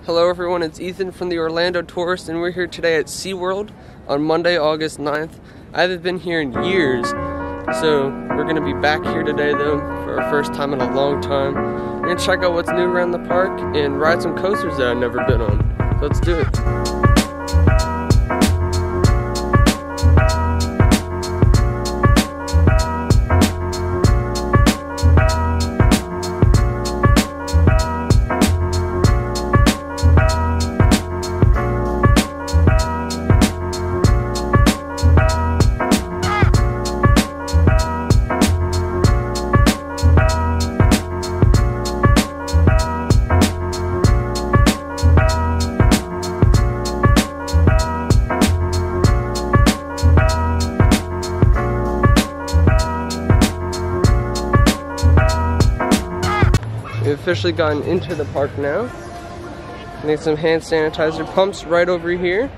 Hello everyone, it's Ethan from the Orlando Tourist, and we're here today at SeaWorld on Monday, August 9th. I haven't been here in years, so we're going to be back here today though for our first time in a long time. We're going to check out what's new around the park and ride some coasters that I've never been on. So let's do it. We've officially gotten into the park now. Need some hand sanitizer pumps right over here.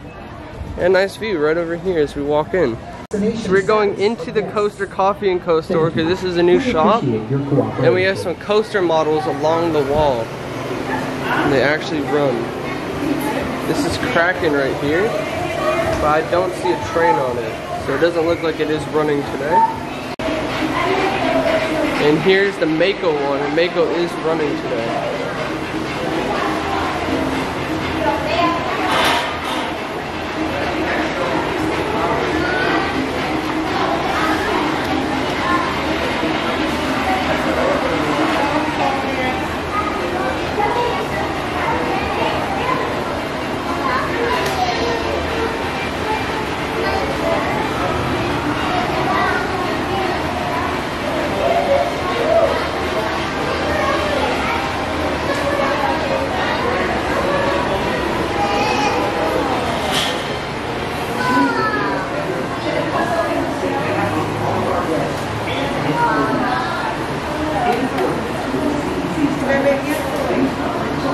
And a nice view right over here as we walk in. So we're going into the Coaster Coffee and Co store because this is a new shop. And we have some coaster models along the wall. And they actually run. This is Kraken right here. But I don't see a train on it. So it doesn't look like it is running today. And here's the Mako one, and Mako is running today.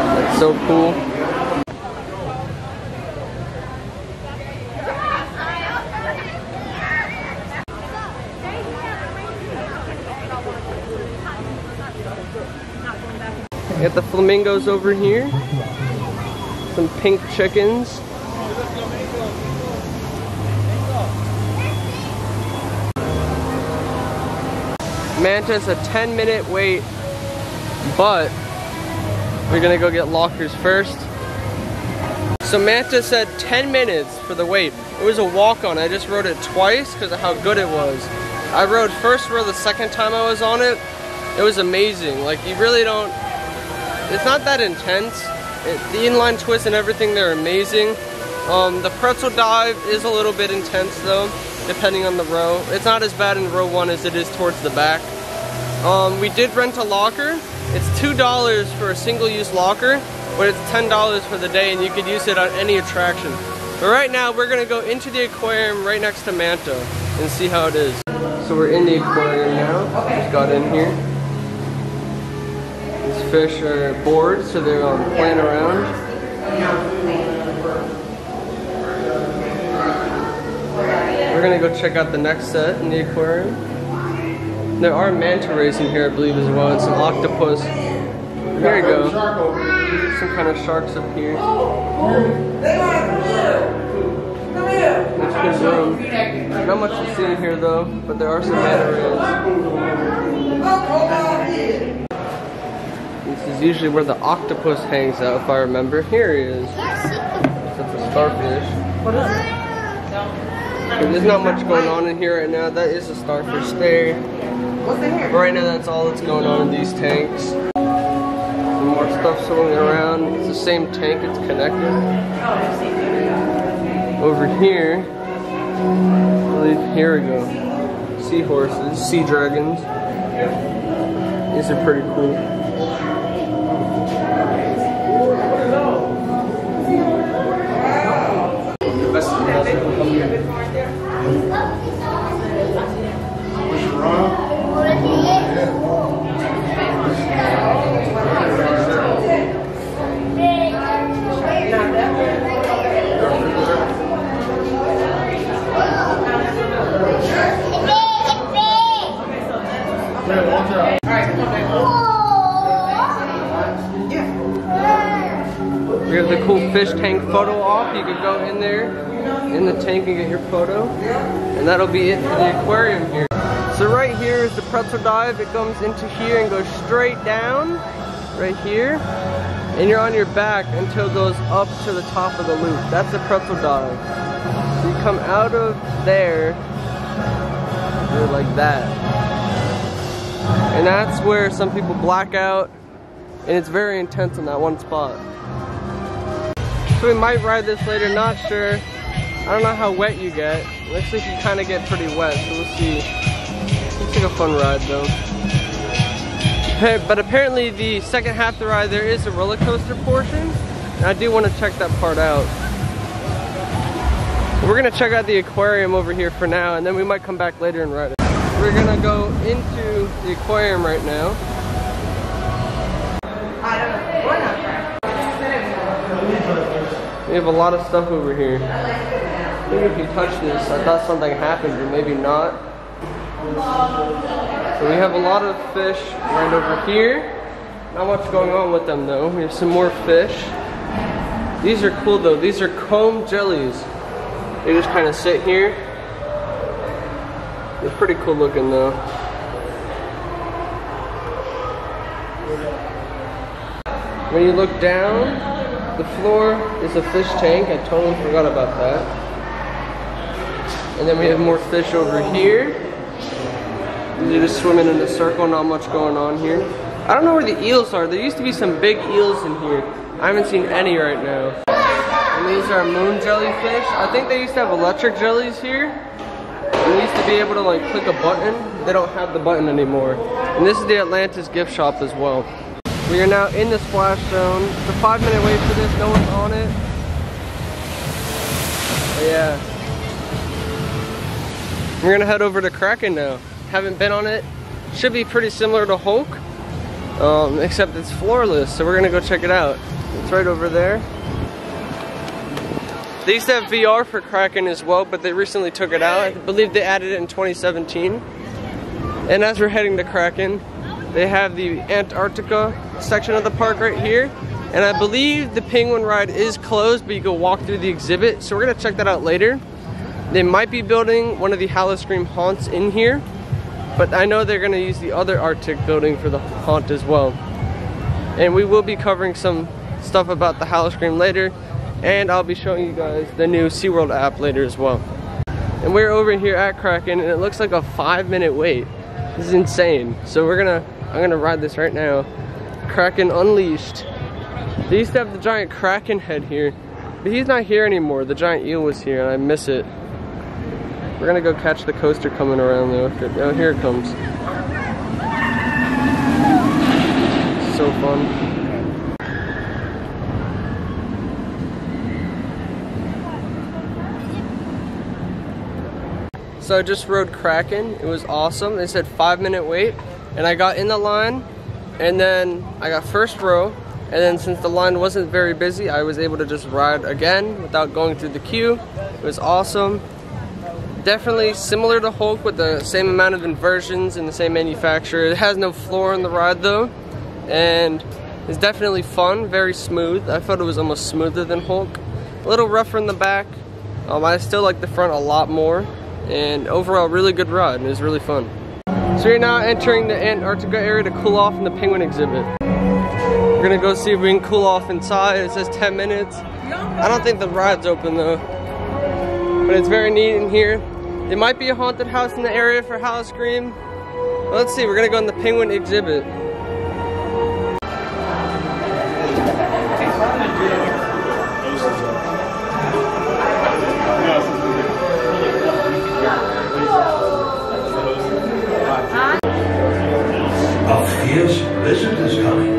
That's so cool. We got the flamingos over here. Some pink chickens. Manta's a 10-minute wait, but we're gonna go get lockers first. So Manta said 10 minutes for the wait. It was a walk-on. I just rode it twice because of how good it was. I rode first row the second time I was on it. It was amazing. Like, you really don't, it's not that intense. The inline twist and everything, they're amazing. The pretzel dive is a little bit intense though, depending on the row. It's not as bad in row 1 as it is towards the back. We did rent a locker. It's $2 for a single-use locker, but it's $10 for the day, and you could use it on any attraction. But right now, we're gonna go into the aquarium right next to Manta and see how it is. So we're in the aquarium now. Just got in here. These fish are bored, so they're playing around. We're gonna go check out the next set in the aquarium. There are manta rays in here, I believe, as well, and some octopus. There you go. Some kind of sharks up here. It's good room. Not much to see in here though, but there are some manta rays. This is usually where the octopus hangs out, if I remember. Here he is. That's a starfish. What is it? There's not much going on in here right now. That is a starfish there. What's in here? But right now, that's all that's going on in these tanks. Some more stuff swimming around. It's the same tank, it's connected. Over here, I believe, here we go. Seahorses, sea dragons. These are pretty cool. We have the cool fish tank photo op. You could go in there, in the tank, and get your photo. And that'll be it for the aquarium here. So right here is the pretzel dive. It comes into here and goes straight down, right here. And you're on your back until it goes up to the top of the loop. That's the pretzel dive. So you come out of there, you're like that. And that's where some people black out, and it's very intense in that one spot. So we might ride this later, not sure. I don't know how wet you get. Looks like you kind of get pretty wet, so we'll see. Looks like a fun ride though. But apparently the second half of the ride there is a roller coaster portion, and I do want to check that part out. We're gonna check out the aquarium over here for now, and then we might come back later and ride it. We're gonna go into the aquarium right now. We have a lot of stuff over here. I think if you touch this, I thought something happened, or maybe not. So we have a lot of fish right over here. Not much going on with them though. We have some more fish. These are cool though. These are comb jellies. They just kind of sit here. They're pretty cool looking though. When you look down, the floor is a fish tank. I totally forgot about that. And then we have more fish over here. They're just swimming in a circle, not much going on here. I don't know where the eels are. There used to be some big eels in here. I haven't seen any right now. And these are moon jellyfish. I think they used to have electric jellies here. And we used to be able to like click a button. They don't have the button anymore. And this is the Atlantis gift shop as well. We are now in the splash zone. It's a 5-minute wait for this. No one's on it. But yeah. We're gonna head over to Kraken now. Haven't been on it. Should be pretty similar to Hulk, except it's floorless, so we're gonna go check it out. It's right over there. They used to have VR for Kraken as well, but they recently took it out. I believe they added it in 2017. And as we're heading to Kraken, they have the Antarctica section of the park right here. And I believe the penguin ride is closed, but you can walk through the exhibit, so we're gonna check that out later. They might be building one of the Howl-O-Scream haunts in here, but I know they're gonna use the other Arctic building for the haunt as well. And we will be covering some stuff about the Howl-O-Scream later, and I'll be showing you guys the new SeaWorld app later as well. And we're over here at Kraken, and it looks like a 5-minute wait. This is insane. So I'm gonna ride this right now. Kraken Unleashed. They used to have the giant Kraken head here, but he's not here anymore. The giant eel was here, and I miss it. We're gonna go catch the coaster coming around though. Oh, here it comes. So fun. So I just rode Kraken. It was awesome. They said 5-minute wait, and I got in the line, and then I got first row, and then since the line wasn't very busy, I was able to just ride again without going through the queue. It was awesome. Definitely similar to Hulk with the same amount of inversions and the same manufacturer. It has no floor in the ride though, and it's definitely fun, very smooth. I felt it was almost smoother than Hulk. A little rougher in the back. I still like the front a lot more, and overall really good ride. It was really fun. So we're now entering the Antarctica area to cool off in the penguin exhibit. We're gonna go see if we can cool off inside. It says 10 minutes. I don't think the ride's open though, but it's very neat in here. There might be a haunted house in the area for Howl-O-Scream. Well, let's see, we're gonna go in the penguin exhibit. A fierce blizzard is coming.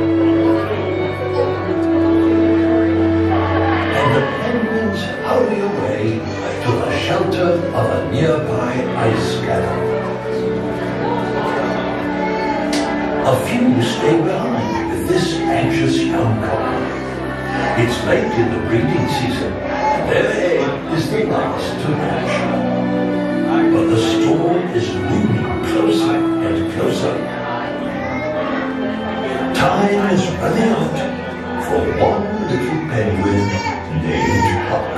And the penguins hurry away to the shelter of a nearby ice scatter. A few stay behind with this anxious young couple. It's late in the breeding season, and their egg is the last to hatch. But the storm is looming closer and closer. Time is running out for one little penguin named Huck.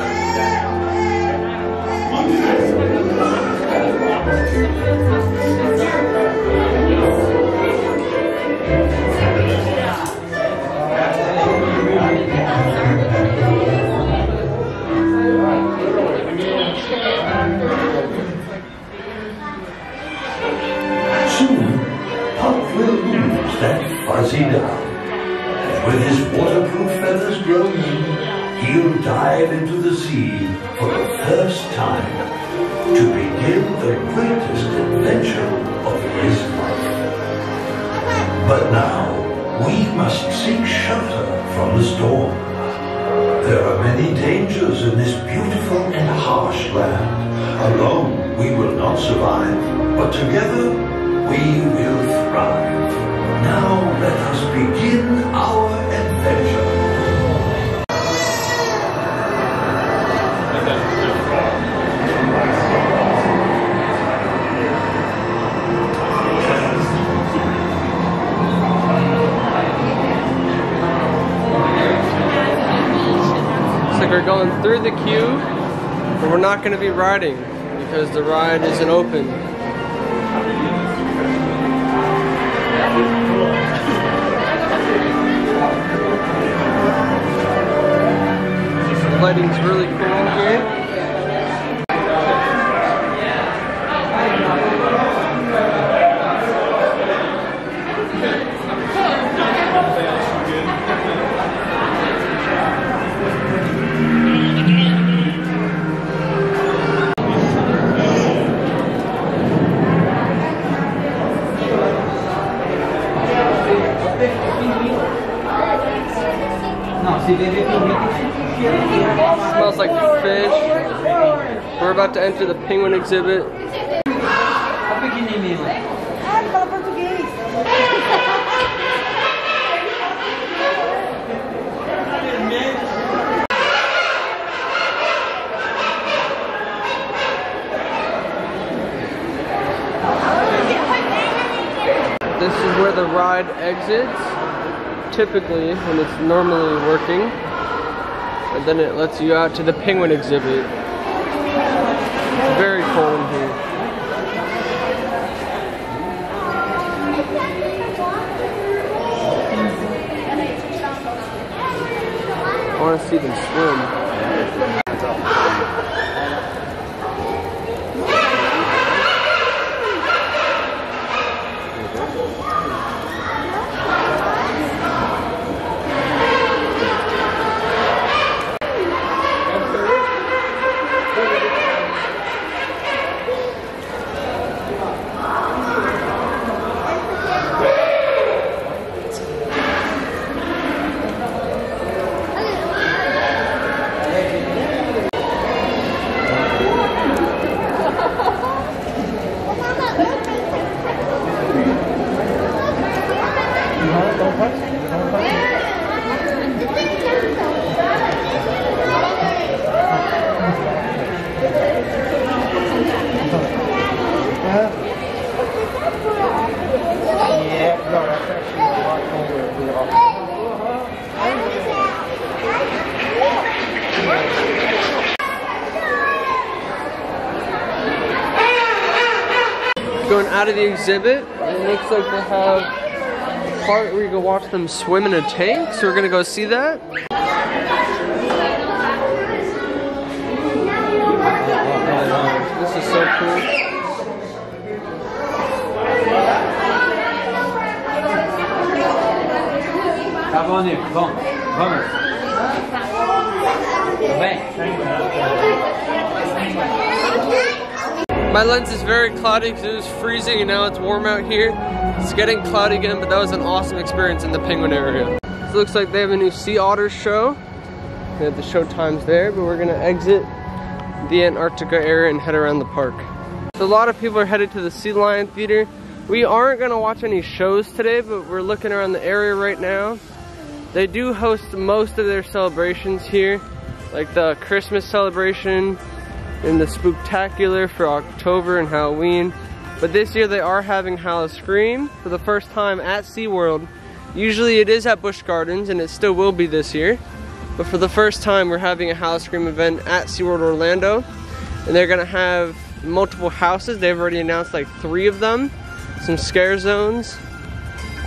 Soon, Huck will lose that fuzzy down, and with his waterproof feathers grown in, he'll dive into the sea for the first time to begin the greatest adventure of his life. But now, we must seek shelter from the storm. There are many dangers in this beautiful and harsh land. Alone, we will not survive, but together, we will thrive. Now let us begin our adventure. Looks like we're going through the queue, but we're not going to be riding because the ride isn't open. The lighting's really cool here. Smells like fish. We're about to enter the penguin exhibit. This is where the ride exits, typically when it's normally working, and then it lets you out to the penguin exhibit. It's very cold in here. I want to see them swim. Going out of the exhibit, it looks like they have a part where you can watch them swim in a tank, so we're gonna go see that. This is so cool. My lens is very cloudy because it was freezing and now it's warm out here. It's getting cloudy again, but that was an awesome experience in the penguin area. So it looks like they have a new sea otter show. They have the show times there, but we're gonna exit the Antarctica area and head around the park. So a lot of people are headed to the Sea Lion Theater. We aren't gonna watch any shows today, but we're looking around the area right now. They do host most of their celebrations here, like the Christmas celebration and the Spooktacular for October and Halloween. But this year they are having Howl-O-Scream for the first time at SeaWorld. Usually it is at Busch Gardens, and it still will be this year. but for the first time we're having a Howl-O-Scream event at SeaWorld Orlando, and they're gonna have multiple houses. They've already announced like 3 of them, some scare zones.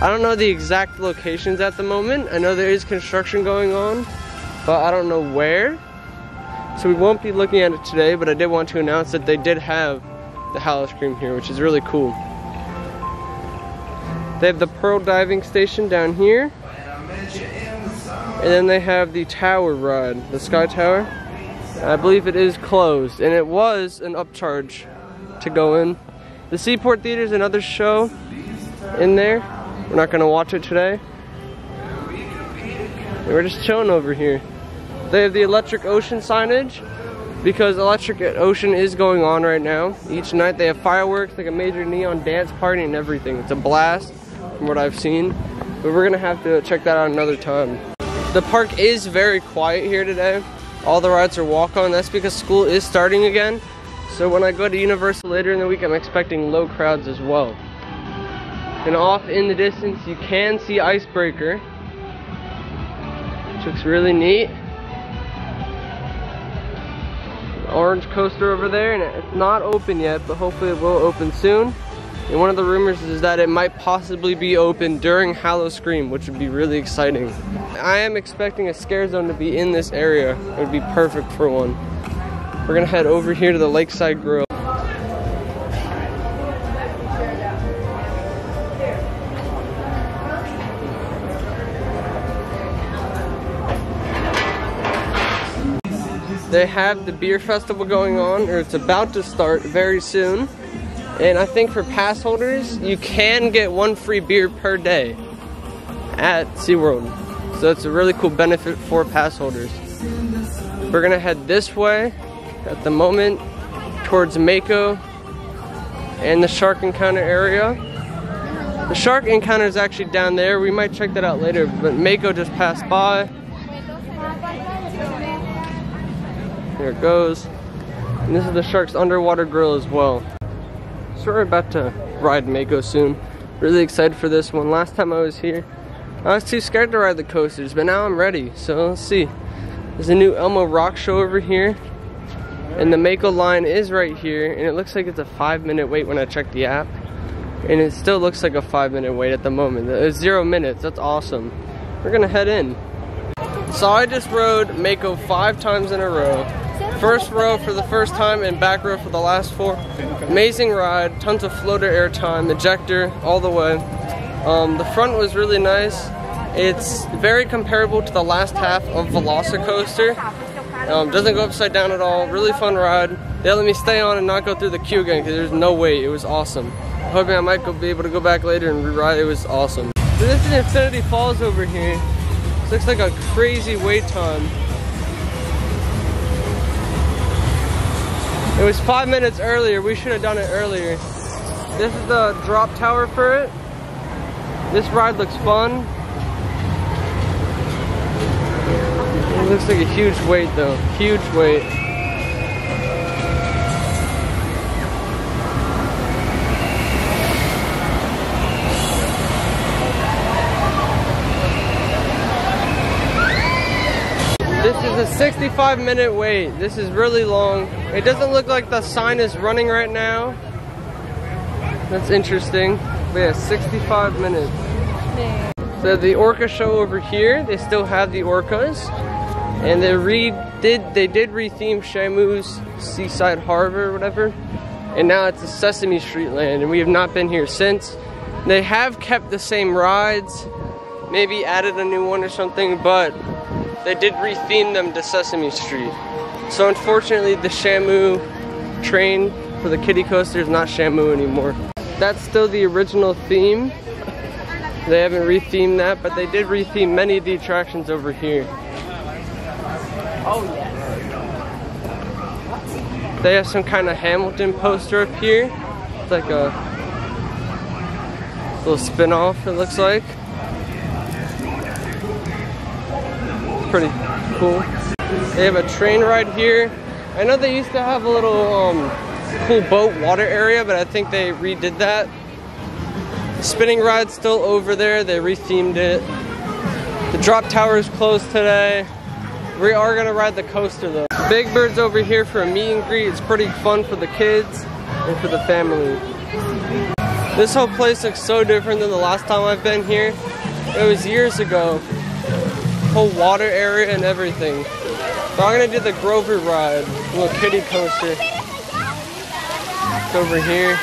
I don't know the exact locations at the moment. I know there is construction going on, but I don't know where. So we won't be looking at it today, but I did want to announce that they did have the Howl-O-Scream here, which is really cool. They have the Pearl diving station down here. And then they have the tower ride, the Sky Tower. I believe it is closed, and it was an upcharge to go in. The Seaport Theater is another show in there. We're not gonna watch it today. We're just chilling over here. They have the Electric Ocean signage because Electric Ocean is going on right now. Each night they have fireworks, like a major neon dance party and everything. It's a blast from what I've seen, but we're gonna have to check that out another time. The park is very quiet here today. All the rides are walk-on. That's because school is starting again. So when I go to Universal later in the week, I'm expecting low crowds as well. And off in the distance, you can see Icebreaker, which looks really neat. Orange coaster over there, and it's not open yet, but hopefully it will open soon. And one of the rumors is that it might possibly be open during Howl-O-Scream, which would be really exciting. I am expecting a scare zone to be in this area. It would be perfect for one. We're gonna head over here to the Lakeside Grill. They have the beer festival going on, or it's about to start very soon. And I think for pass holders, you can get 1 free beer per day at SeaWorld. So it's a really cool benefit for pass holders. We're gonna head this way at the moment towards Mako and the shark encounter area. The shark encounter is actually down there. We might check that out later, but Mako just passed by. There it goes. And this is the shark's underwater grill as well. So we're about to ride Mako soon. Really excited for this one. Last time I was here, I was too scared to ride the coasters, but now I'm ready. So let's see. There's a new Elmo Rock show over here. And the Mako line is right here. And it looks like it's a 5-minute wait when I check the app. And it still looks like a 5-minute wait at the moment. It's 0 minutes. That's awesome. We're gonna head in. So I just rode Mako 5 times in a row. First row for the first time and back row for the last 4. Amazing ride, tons of floater air time, ejector all the way. The front was really nice. It's very comparable to the last half of Velocicoaster. Doesn't go upside down at all. Really fun ride. They let me stay on and not go through the queue again because there's no wait. It was awesome. Hoping I might be able to go back later and re-ride. It was awesome. So this is Infinity Falls over here. This looks like a crazy wait time. It was 5 minutes earlier. We should have done it earlier. This is the drop tower for it. This ride looks fun. It looks like a huge wait though. Huge wait. This is a 65-minute wait. This is really long. It doesn't look like the sign is running right now. That's interesting. But yeah, 65 minutes. So the orca show over here, they still have the orcas. And they did retheme Shamu's Seaside Harbor or whatever. And now it's a Sesame Street land, and we have not been here since. They have kept the same rides, maybe added a new one or something, but they did retheme them to Sesame Street. So unfortunately the Shamu train for the kiddie coaster is not Shamu anymore. That's still the original theme. They haven't rethemed that, but they did retheme many of the attractions over here. Oh yeah. They have some kind of Hamilton poster up here. It's like a little spin-off, it looks like. Pretty cool. They have a train ride here. I know they used to have a little cool boat water area, but I think they redid that. The spinning ride's still over there. They rethemed it. The drop tower is closed today. We are gonna ride the coaster though. Big Bird's over here for a meet and greet. It's pretty fun for the kids and for the family. This whole place looks so different than the last time I've been here. It was years ago. Whole water area and everything. So I'm gonna do the Grover ride, little kiddie coaster. It's over here.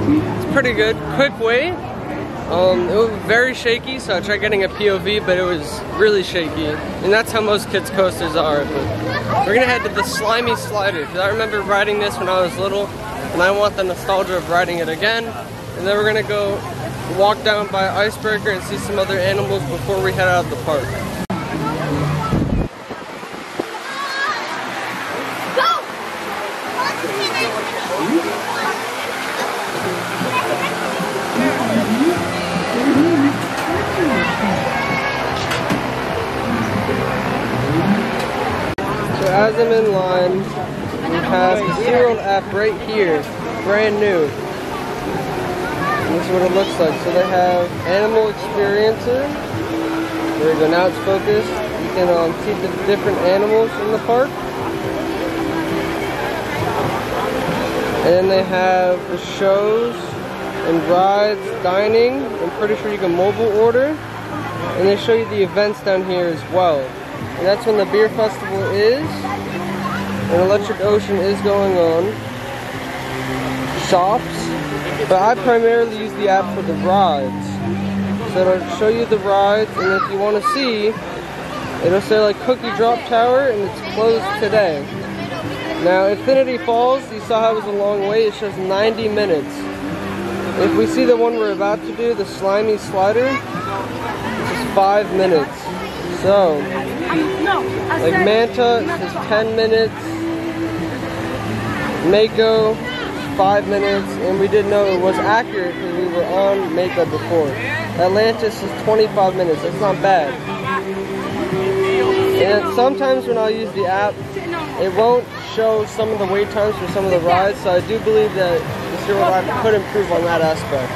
It's pretty good. Quick wait. It was very shaky, so I tried getting a POV, but it was really shaky. And that's how most kids' coasters are. But we're gonna head to the slimy slider, because I remember riding this when I was little, and I want the nostalgia of riding it again. And then we're gonna go walk down by Icebreaker and see some other animals before we head out of the park. So as I'm in line, we have the SeaWorld app right here, brand new. And this is what it looks like. So they have animal experiences. There you go, now it's focused. You can see the different animals in the park. And then they have the shows and rides, dining. I'm pretty sure you can mobile order. And they show you the events down here as well. And that's when the beer festival is. And Electric Ocean is going on. Shops. But I primarily use the app for the rides. So it'll show you the rides, and if you want to see, it'll say like Cookie Drop Tower, and it's closed today. Now, Infinity Falls, you saw how it was a long wait. It shows 90 minutes. If we see the one we're about to do, the slimy slider, it's 5 minutes. So, like Manta is 10 minutes. Mako, 5 minutes. And we did know it was accurate because we were on Mako before. Atlantis is 25 minutes. That's not bad. And sometimes when I use the app, it won't show some of the wait times for some of the rides. So I do believe that the SeaWorld app could improve on that aspect.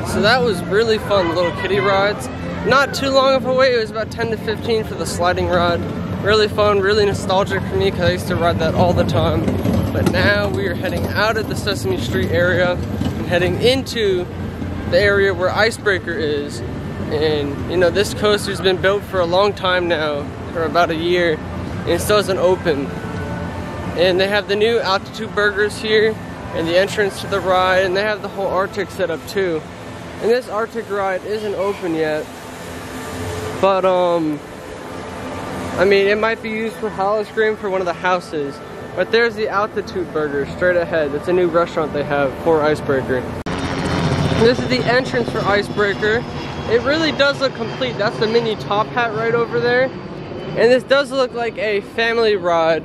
So that was really fun, little kiddie rides. Not too long of a wait, it was about 10 to 15 for the sliding ride. Really fun, really nostalgic for me because I used to ride that all the time. But now we are heading out of the Sesame Street area and heading into the area where Icebreaker is. And you know, this coaster's been built for a long time now, for about a year, and it still hasn't opened. And they have the new altitude burgers here and the entrance to the ride, and they have the whole Arctic set up too. And this Arctic ride isn't open yet, but I mean, it might be used for Howl-O-Scream for one of the houses. But there's the altitude burger straight ahead. It's a new restaurant they have for Icebreaker. This is the entrance for Icebreaker. It really does look complete. That's the mini top hat right over there. And this does look like a family ride.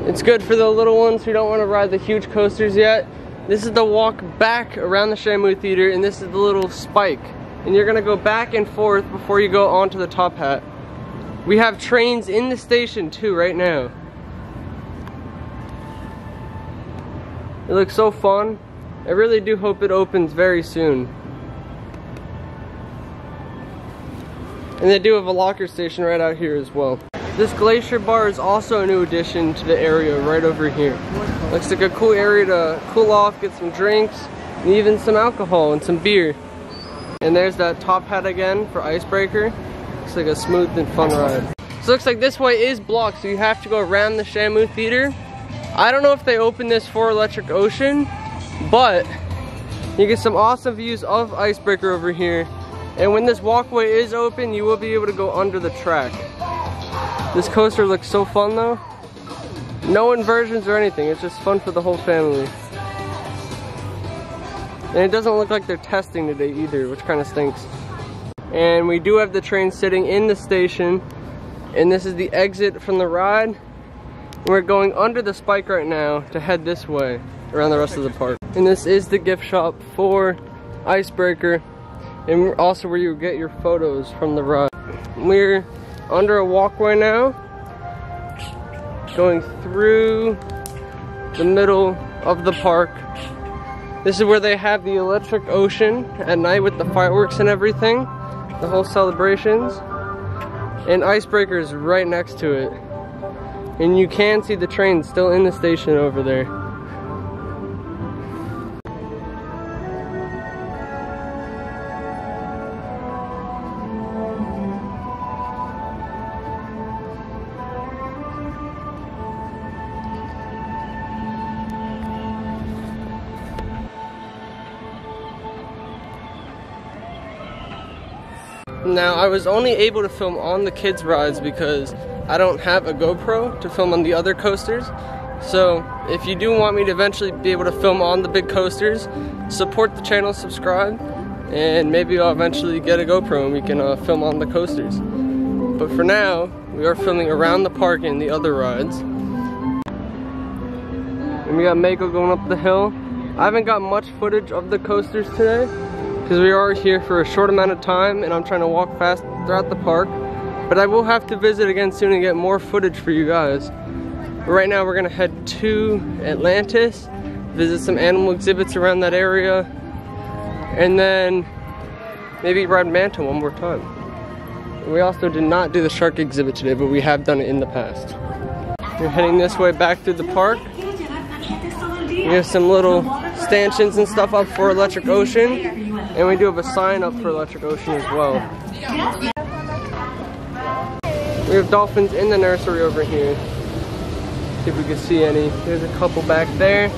It's good for the little ones who don't want to ride the huge coasters yet. This is the walk back around the Shamu Theater, and this is the little spike. And you're gonna go back and forth before you go onto the top hat. We have trains in the station too right now. It looks so fun. I really do hope it opens very soon. And they do have a locker station right out here as well. This glacier bar is also a new addition to the area right over here. Looks like a cool area to cool off, get some drinks, and even some alcohol and some beer. And there's that top hat again for Icebreaker. Looks like a smooth and fun ride. So it looks like this way is blocked, so you have to go around the Shamu Theater. I don't know if they opened this for Electric Ocean, but you get some awesome views of Icebreaker over here. And when this walkway is open, you will be able to go under the track. This coaster looks so fun though. No inversions or anything, it's just fun for the whole family. And it doesn't look like they're testing today either, which kind of stinks. And we do have the train sitting in the station. And this is the exit from the ride. We're going under the spike right now to head this way around the rest of the park. And this is the gift shop for Icebreaker, and also where you get your photos from the ride. We're under a walkway now, going through the middle of the park. This is where they have the Electric Ocean at night with the fireworks and everything, the whole celebrations. And Icebreaker is right next to it. And you can see the train still in the station over there. Now, I was only able to film on the kids' rides because I don't have a GoPro to film on the other coasters. So if you do want me to eventually be able to film on the big coasters, support the channel, subscribe, and maybe I'll eventually get a GoPro and we can film on the coasters. But for now, we are filming around the park and the other rides. And we got Mako going up the hill. I haven't got much footage of the coasters today because we are here for a short amount of time and I'm trying to walk fast throughout the park. But I will have to visit again soon and get more footage for you guys. But right now we're gonna head to Atlantis, visit some animal exhibits around that area, and then maybe ride Manta one more time. We also did not do the shark exhibit today, but we have done it in the past. We're heading this way back through the park. We have some little stanchions and stuff up for Electric Ocean, and we do have a sign up for Electric Ocean as well. We have dolphins in the nursery over here. See if we can see any. There's a couple back there.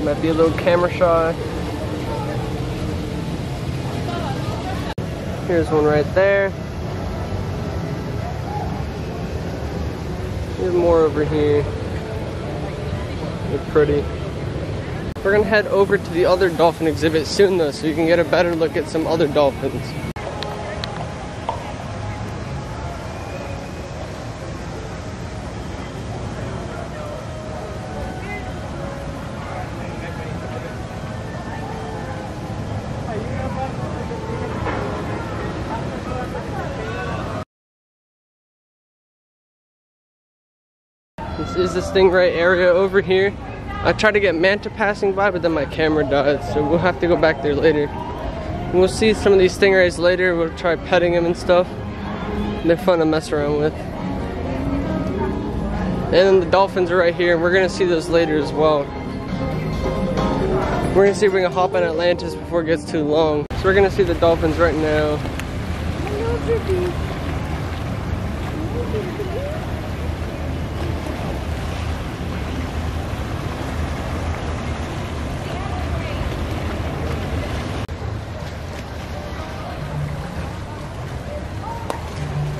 Might be a little camera shot. Here's one right there. There's more over here. They're pretty. We're gonna head over to the other dolphin exhibit soon though, so you can get a better look at some other dolphins. This is the stingray area over here. I tried to get manta passing by, but then my camera died, so we'll have to go back there later. And we'll see some of these stingrays later. We'll try petting them and stuff. They're fun to mess around with. And then the dolphins are right here, and we're gonna see those later as well. We're gonna see if we can hop on Atlantis before it gets too long. So we're gonna see the dolphins right now.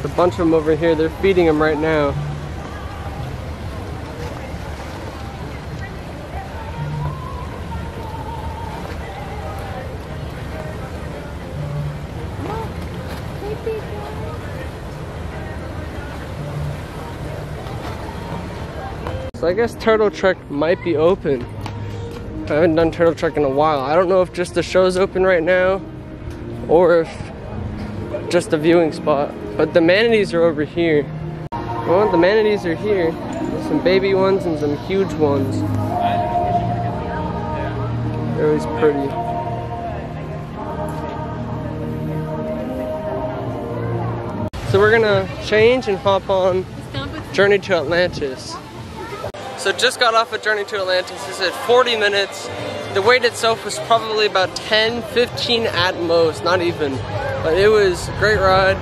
A bunch of them over here, they're feeding them right now. So I guess Turtle Trek might be open. I haven't done Turtle Trek in a while. I don't know if just the show's open right now or if just a viewing spot. But the manatees are over here. Well, the manatees are here. There's some baby ones and some huge ones. They're always pretty. So we're gonna change and hop on Journey to Atlantis. So just got off of Journey to Atlantis. This is 40 minutes. The wait itself was probably about 10, 15 at most, not even. But it was a great ride.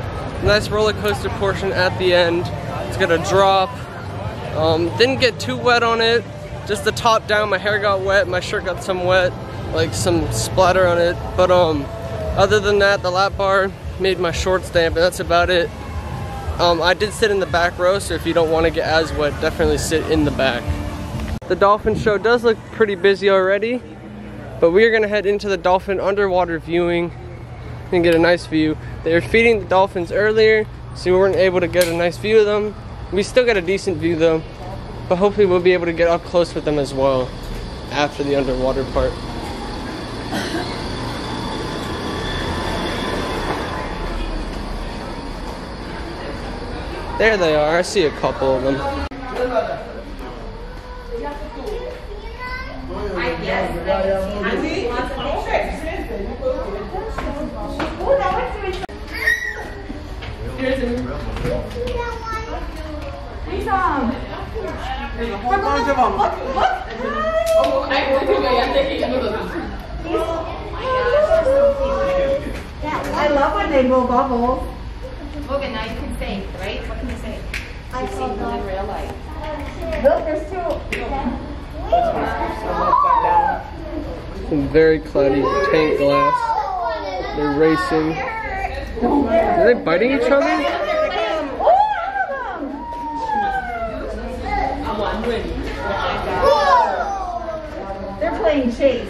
Nice roller coaster portion at the end. It's gonna drop. Didn't get too wet on it. Just the top down, my hair got wet, my shirt got some wet, like some splatter on it. But other than that, the lap bar made my shorts damp, and that's about it. I did sit in the back row, so if you don't want to get as wet, definitely sit in the back. The dolphin show does look pretty busy already, but we are gonna head into the dolphin underwater viewing and get a nice view. They were feeding the dolphins earlier, so we weren't able to get a nice view of them. We still got a decent view though, but hopefully we'll be able to get up close with them as well after the underwater part. There they are, I see a couple of them. I love when they blow bubbles. Okay, now you can say, right? What can you say? I See them in real life. Look, there's two. Some very cloudy tank glass. They're racing. Are they biting each other? Oh, days.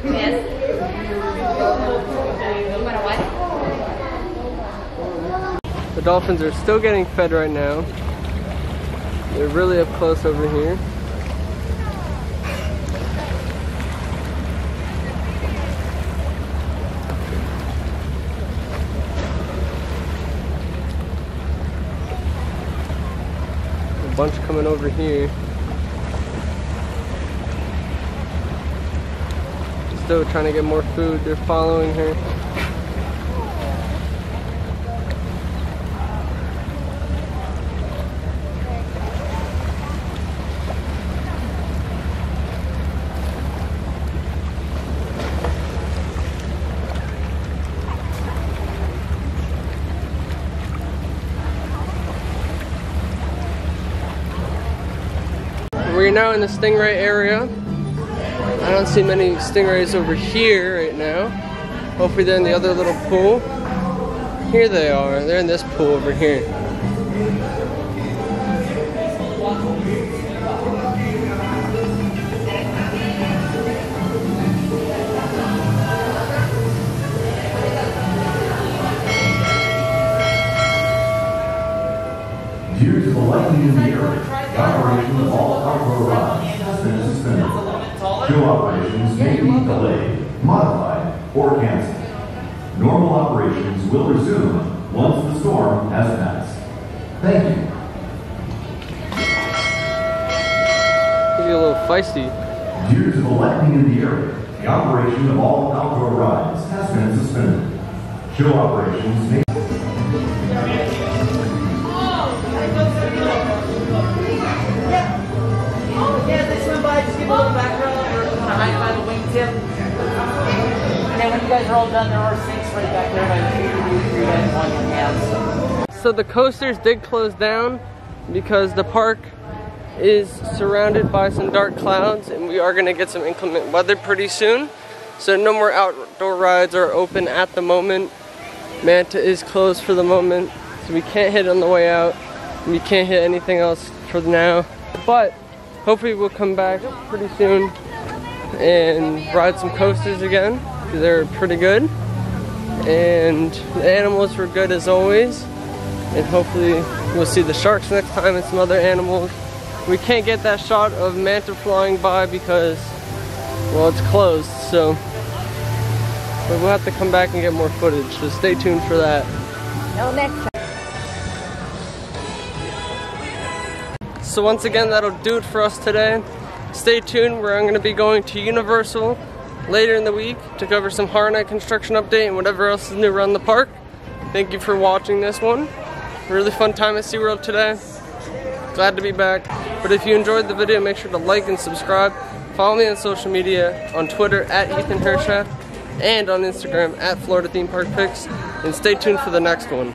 Yes. You wanna what? The dolphins are still getting fed right now. They're really up close over here. A bunch coming over here. Still trying to get more food. They're following her. We're now in the stingray area. I don't see many stingrays over here right now. Hopefully they're in the other little pool. Here they are. They're in this pool over here. Due to the lightning in the area, the operation of all outdoor rides has been suspended. Show operations may be delayed, modified, or canceled. Normal operations will resume once the storm has passed. Thank you. Could be a little feisty. Due to the lightning in the area, the operation of all outdoor rides has been suspended. Show operations may Yeah, they swim by, just give a little back rub or high by the wingtip. And then when you guys are all done, there are sinks right back there by you guys on your hands. So the coasters did close down because the park is surrounded by some dark clouds and we are going to get some inclement weather pretty soon. So no more outdoor rides are open at the moment. Manta is closed for the moment, so we can't hit on the way out. And we can't hit anything else for now. But hopefully we'll come back pretty soon and ride some coasters again. They're pretty good. And the animals were good as always. And hopefully we'll see the sharks next time and some other animals. We can't get that shot of Manta flying by because, well, it's closed. So, but we'll have to come back and get more footage. So stay tuned for that. No, next time. So once again, that'll do it for us today. Stay tuned, we're going to be going to Universal later in the week to cover some Horror Night construction update and whatever else is new around the park. Thank you for watching this one. Really fun time at SeaWorld today. Glad to be back. But if you enjoyed the video, make sure to like and subscribe. Follow me on social media, on Twitter at Ethan Hershaft, and on Instagram at Florida Theme Park Pics. And stay tuned for the next one.